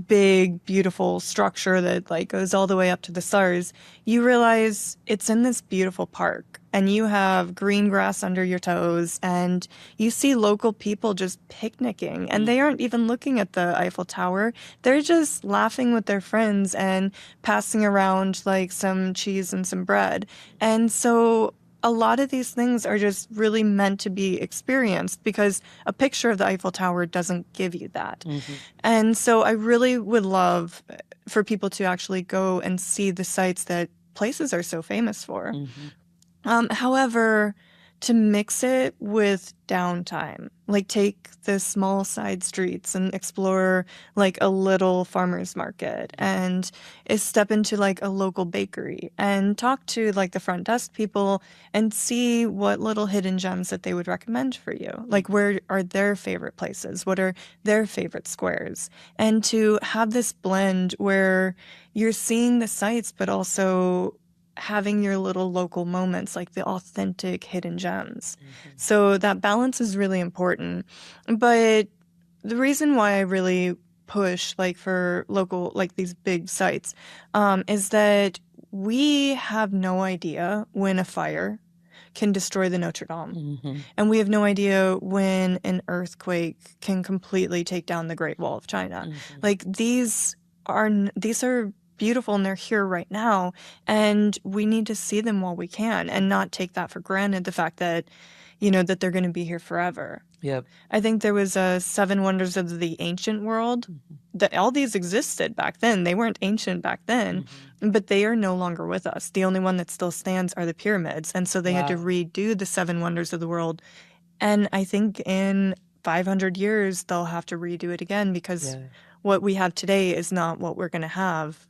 [SPEAKER 2] big, beautiful structure that like goes all the way up to the stars, you realize it's in this beautiful park and you have green grass under your toes and you see local people just picnicking and they aren't even looking at the Eiffel Tower. They're just laughing with their friends and passing around like some cheese and some bread. And so a lot of these things are just really meant to be experienced because a picture of the Eiffel Tower doesn't give you that. And so I really would love for people to actually go and see the sites that places are so famous for. However, to mix it with downtime, like take the small side streets and explore like a little farmer's market and step into like a local bakery and talk to like the front desk people and see what little hidden gems that they would recommend for you. Like where are their favorite places? What are their favorite squares? And to have this blend where you're seeing the sites, but also having your little local moments, like the authentic hidden gems. So that balance is really important. But the reason why I really push like for local, like these big sites, is that we have no idea when a fire can destroy the Notre Dame. And we have no idea when an earthquake can completely take down the Great Wall of China. Like these are beautiful and they're here right now, and we need to see them while we can and not take that for granted, the fact that that they're going to be here forever.
[SPEAKER 1] Yep.
[SPEAKER 2] I think there was a Seven Wonders of the Ancient World that all these existed back then. They weren't ancient back then, but they are no longer with us. The only one that still stands are the pyramids, and so they had to redo the Seven Wonders of the world. And I think in 500 years they'll have to redo it again because what we have today is not what we're going to have,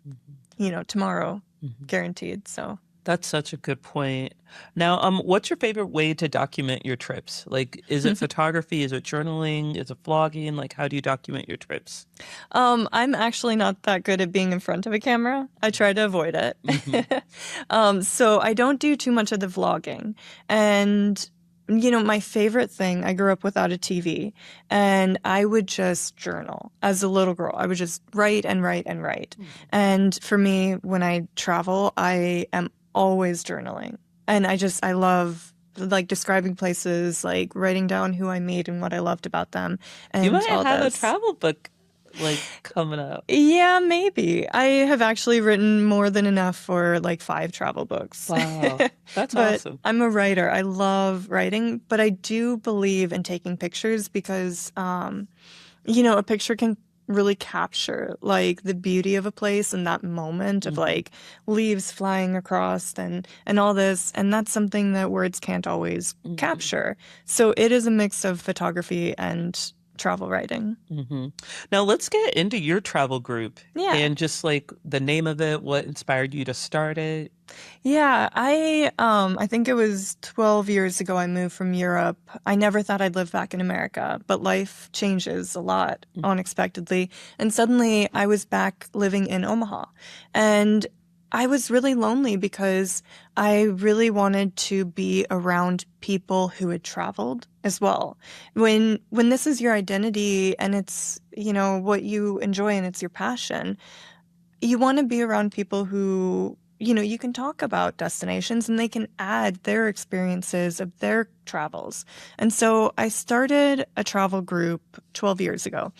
[SPEAKER 2] tomorrow, guaranteed. So
[SPEAKER 1] that's such a good point. Now, what's your favorite way to document your trips? Like, is it photography? Is it journaling? Is it vlogging? Like, how do you document your trips?
[SPEAKER 2] I'm actually not that good at being in front of a camera. I try to avoid it. So I don't do too much of the vlogging. And my favorite thing, I grew up without a TV, and I would just journal as a little girl. I would just write and write and write. And for me, when I travel, I am always journaling. And I love like describing places, like writing down who I meet and what I loved about them. And
[SPEAKER 1] You might
[SPEAKER 2] all
[SPEAKER 1] have
[SPEAKER 2] this.
[SPEAKER 1] a travel book like coming up.
[SPEAKER 2] Yeah, maybe. I have actually written more than enough for like 5 travel books.
[SPEAKER 1] Wow, that's
[SPEAKER 2] But
[SPEAKER 1] awesome.
[SPEAKER 2] I'm a writer. I love writing, but I do believe in taking pictures because, a picture can really capture like the beauty of a place and that moment of like leaves flying across and all this. And that's something that words can't always capture. So it is a mix of photography and travel writing.
[SPEAKER 1] Now let's get into your travel group
[SPEAKER 2] Yeah.
[SPEAKER 1] and just like the name of it, what inspired you to start it.
[SPEAKER 2] Yeah, I think it was 12 years ago I moved from Europe. I never thought I'd live back in America, but life changes a lot unexpectedly. And suddenly I was back living in Omaha. And I was really lonely because I really wanted to be around people who had traveled as well. When this is your identity and it's, what you enjoy and it's your passion, you want to be around people who, you can talk about destinations and they can add their experiences of their travels. And so I started a travel group 12 years ago,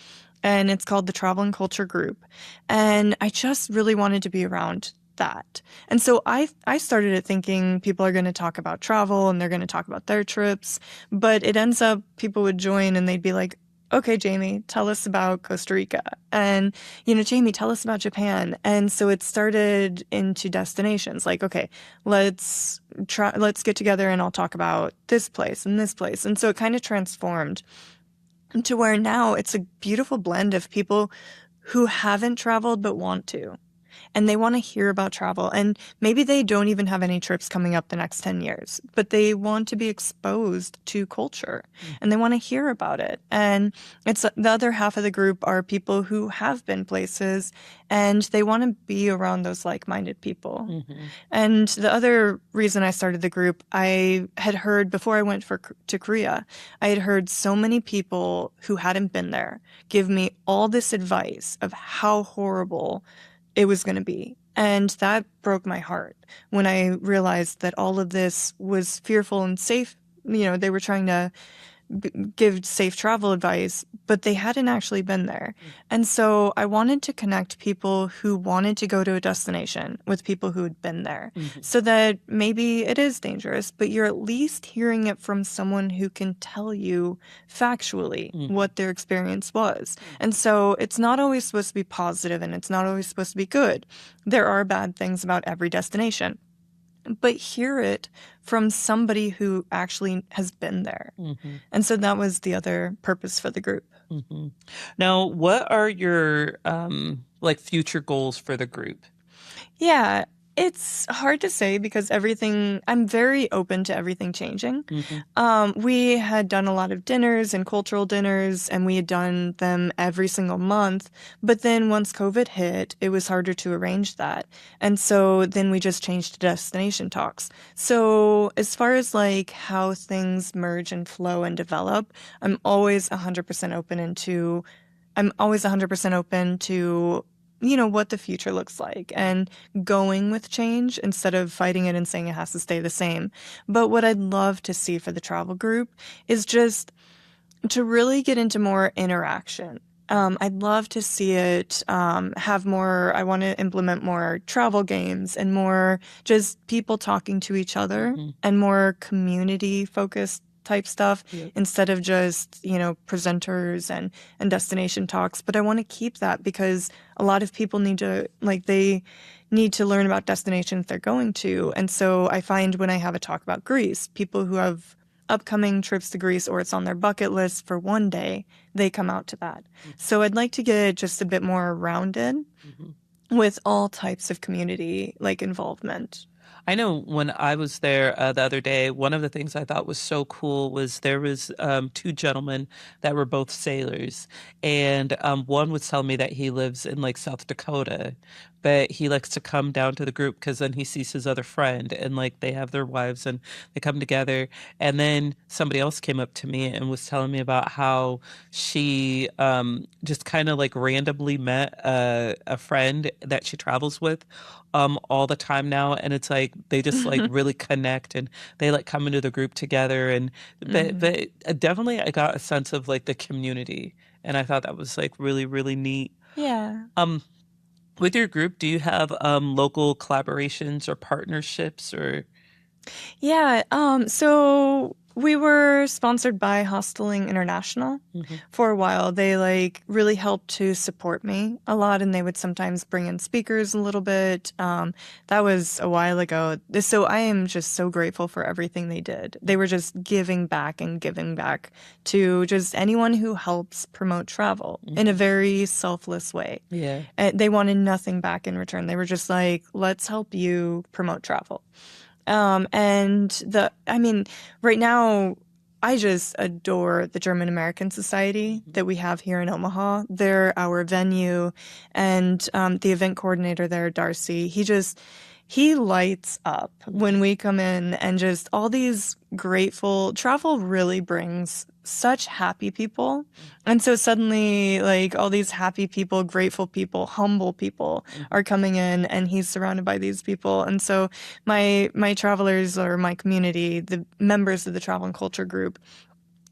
[SPEAKER 2] and it's called the Travel and Culture Group. And I just really wanted to be around that. And so I started it thinking people are going to talk about travel and they're going to talk about their trips, but it ends up people would join and they'd be like, okay, Jamie, tell us about Costa Rica. And, Jamie, tell us about Japan. And so it started into destinations like, okay, let's get together and I'll talk about this place and this place. And so it kind of transformed to where now it's a beautiful blend of people who haven't traveled but want to. and they want to hear about travel. And maybe they don't even have any trips coming up the next 10 years, but they want to be exposed to culture and they want to hear about it. And it's the other half of the group are people who have been places and they want to be around those like-minded people.
[SPEAKER 1] Mm-hmm.
[SPEAKER 2] And the other reason I started the group, I had heard before I went to Korea, I had heard so many people who hadn't been there give me all this advice of how horrible it was going to be. And that broke my heart when I realized that all of this was fearful and safe. You know, they were trying to give safe travel advice, but they hadn't actually been there. And so I wanted to connect people who wanted to go to a destination with people who had been there so that maybe it is dangerous, but you're at least hearing it from someone who can tell you factually what their experience was. And so it's not always supposed to be positive and it's not always supposed to be good. There are bad things about every destination. But hear it from somebody who actually has been there. And so that was the other purpose for the group.
[SPEAKER 1] Now, what are your like future goals for the group?
[SPEAKER 2] Yeah, it's hard to say because I'm very open to everything changing. We had done a lot of dinners and cultural dinners, and we had done them every single month. But then once COVID hit, it was harder to arrange that. And so then we just changed to destination talks. So as far as like how things merge and flow and develop, I'm always 100% open to what the future looks like and going with change instead of fighting it and saying it has to stay the same. But what I'd love to see for the travel group is just to really get into more interaction. I'd love to see it have more, I want to implement more travel games and more just people talking to each other and more community focused type stuff instead of just, presenters and destination talks. But I want to keep that because a lot of people they need to learn about destinations they're going to. And so I find when I have a talk about Greece, people who have upcoming trips to Greece or it's on their bucket list for one day, they come out to that. So I'd like to get just a bit more rounded with all types of community involvement.
[SPEAKER 1] I know when I was there the other day, one of the things I thought was so cool was there was two gentlemen that were both sailors, and one was telling me that he lives in like South Dakota, but he likes to come down to the group because then he sees his other friend and like they have their wives and they come together. And then somebody else came up to me and was telling me about how she just kind of like randomly met a friend that she travels with all the time now, and it's like they just like really connect and they like come into the group together. And but definitely I got a sense of like the community, and I thought that was like really, really neat.
[SPEAKER 2] Yeah.
[SPEAKER 1] With your group, do you have local collaborations or partnerships or?
[SPEAKER 2] Yeah, so we were sponsored by Hosteling International for a while. They really helped to support me a lot, and they would sometimes bring in speakers a little bit. That was a while ago. So I am just so grateful for everything they did. They were just giving back and giving back to just anyone who helps promote travel in a very selfless way.
[SPEAKER 1] Yeah.
[SPEAKER 2] They wanted nothing back in return. They were just like, let's help you promote travel. Right now, I just adore the German American Society that we have here in Omaha. They're our venue, and the event coordinator there, Darcy, he lights up when we come in, and just all these grateful travel really brings such happy people. And so suddenly all these happy people, grateful people, humble people are coming in, and he's surrounded by these people. And so my travelers or my community, the members of the travel and culture group,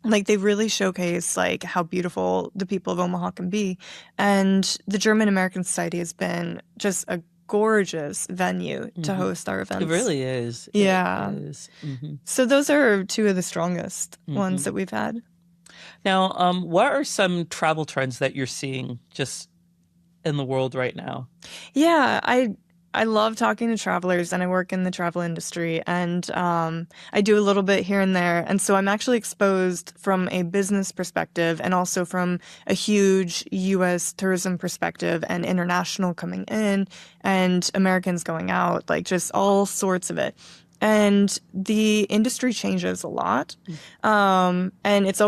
[SPEAKER 2] they really showcase how beautiful the people of Omaha can be. And the German American Society has been just a gorgeous venue to host our events.
[SPEAKER 1] It really is.
[SPEAKER 2] Yeah.
[SPEAKER 1] It is.
[SPEAKER 2] So those are two of the strongest ones that we've had.
[SPEAKER 1] Now, what are some travel trends that you're seeing just in the world right now?
[SPEAKER 2] Yeah, I love talking to travelers, and I work in the travel industry, and I do a little bit here and there. And so I'm actually exposed from a business perspective and also from a huge U.S. tourism perspective and international coming in and Americans going out, like just all sorts of it. And the industry changes a lot. And it's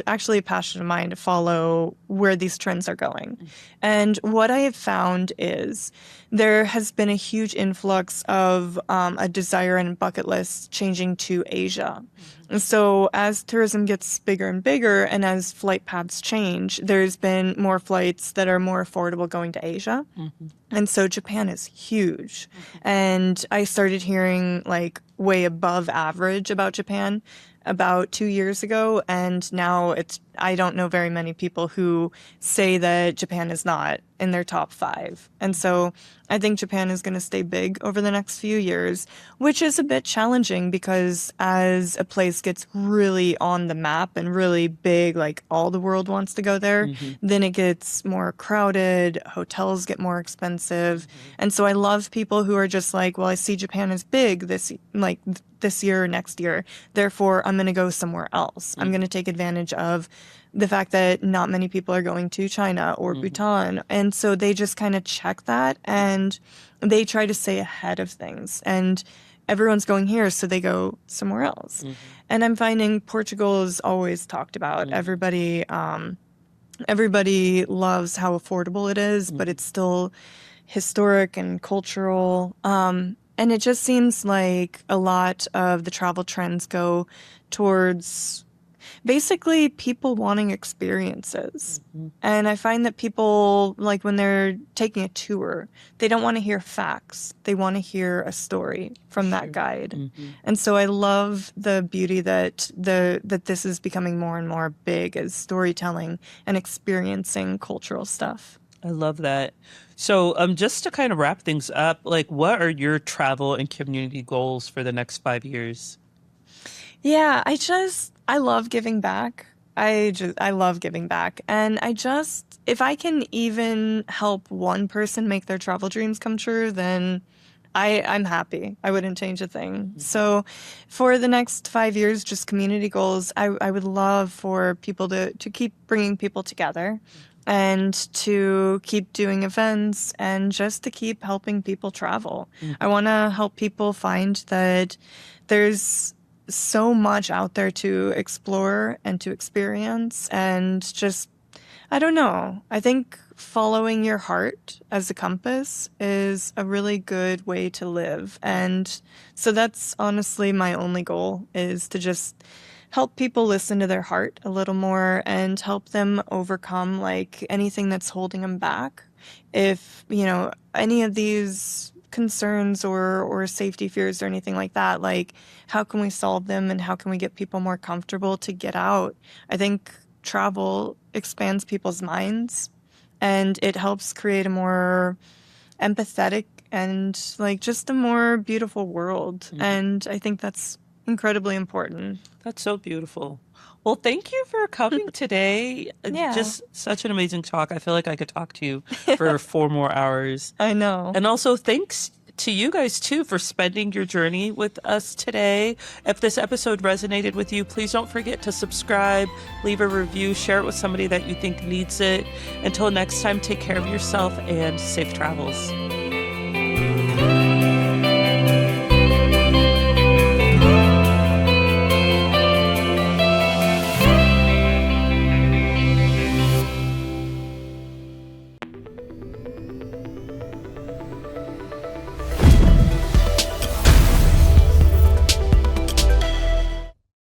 [SPEAKER 2] actually a passion of mine to follow where these trends are going. And what I have found is there has been a huge influx of a desire and bucket list changing to Asia. And so as tourism gets bigger and bigger and as flight paths change, there's been more flights that are more affordable going to Asia. And so Japan is huge. And I started hearing like way above average about Japan about 2 years ago. And now I don't know very many people who say that Japan is not in their top 5. And so I think Japan is going to stay big over the next few years, which is a bit challenging because as a place gets really on the map and really big, like all the world wants to go there, then it gets more crowded, hotels get more expensive. And so I love people who are just like, well, I see Japan is big this year or next year. Therefore, I'm going to go somewhere else. I'm going to take advantage of the fact that not many people are going to China or Bhutan. And so they just kind of check that and they try to stay ahead of things. And everyone's going here, so they go somewhere else. And I'm finding Portugal is always talked about. Everybody loves how affordable it is, but it's still historic and cultural. And it just seems like a lot of the travel trends go towards basically people wanting experiences. And I find that people, like when they're taking a tour, they don't want to hear facts. They want to hear a story from that guide. And so I love the beauty that this is becoming more and more big as storytelling and experiencing cultural stuff.
[SPEAKER 1] I love that. So just to kind of wrap things up, like what are your travel and community goals for the next 5 years?
[SPEAKER 2] Yeah, I love giving back. I love giving back. And if I can even help one person make their travel dreams come true, then I'm happy. I wouldn't change a thing. So for the next 5 years, just community goals, I would love for people to keep bringing people together and to keep doing events and just to keep helping people travel. I want to help people find that there's so much out there to explore and to experience and just, I don't know. I think following your heart as a compass is a really good way to live. And so that's honestly my only goal, is to just help people listen to their heart a little more and help them overcome like anything that's holding them back. If, any of these concerns or safety fears or anything like that, like how can we solve them and how can we get people more comfortable to get out? I think travel expands people's minds and it helps create a more empathetic and like just a more beautiful world. And I think that's incredibly important.
[SPEAKER 1] That's so beautiful. Well, thank you for coming today.
[SPEAKER 2] Yeah.
[SPEAKER 1] Just such an amazing talk. I feel like I could talk to you for 4 more hours.
[SPEAKER 2] I know.
[SPEAKER 1] And also thanks to you guys too for spending your journey with us today. If this episode resonated with you, please don't forget to subscribe, leave a review, share it with somebody that you think needs it. Until next time, take care of yourself and safe travels.